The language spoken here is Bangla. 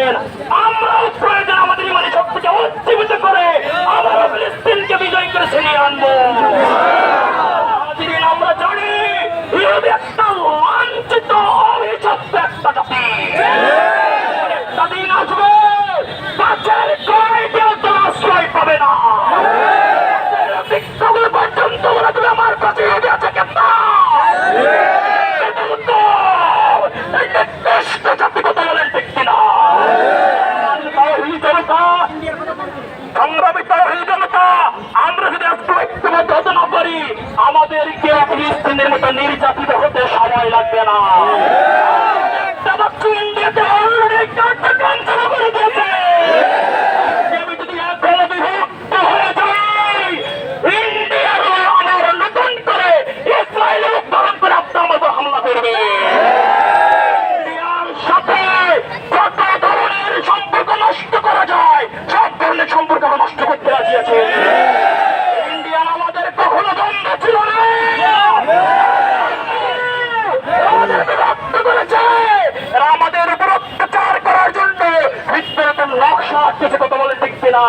করেছেন, আমরাও প্রয়োজন আমাদের ইমানি শক্তিকে উজ্জীবিত করে আবার ফিলিস্তিনকে বিজয় করে ছিনিয়ে আনবো। হাজিরিন, আমরা জানি ইহুদি একটা লাঞ্ছিত অভিশপ্ত একটা জাতি। একটা দিন আসবে গাছের গোড়ায় কেউ তো আশ্রয় পাবে না। বৃক্ষগুলো পর্যন্ত বলে তুমি আমার কাছে ইহুদি আছে কেন? জাতি কথা বলেন ঠিক কিনা? সংগ্রামী তাওহীদ জনতা, আমরা যদি একটু ঐক্যবদ্ধ হতে না পারি আমাদেরকে ফিলিস্তিনের মতো নির্যাতিত হতে সময় লাগবে না। ইন্ডিয়াতে অলরেডি কার্যক্রম শুরু করে দিয়েছে। আমি যদি এখনো বিভক্ত হয়ে যাই, ইন্ডিয়ারও আমার নতুন করে ইসরায়েলের উদ্ধারণ করে আপনার মতো হামলা করবে। ইন্ডিয়ার সাথে যত ধরনের সম্পর্ক নষ্ট করা যায় সব ধরনের সম্পর্ক আমরা নষ্ট করতে রাজি আছে। ইন্ডিয়া আমাদের কখনো দ্বন্দ্ব ছিল না, আমাদের বিভক্ত করেছে, আমাদের উপর অত্যাচার করার জন্য বিদ্যুতের নকশা কিছু কথা বলে ঠিক কিনা?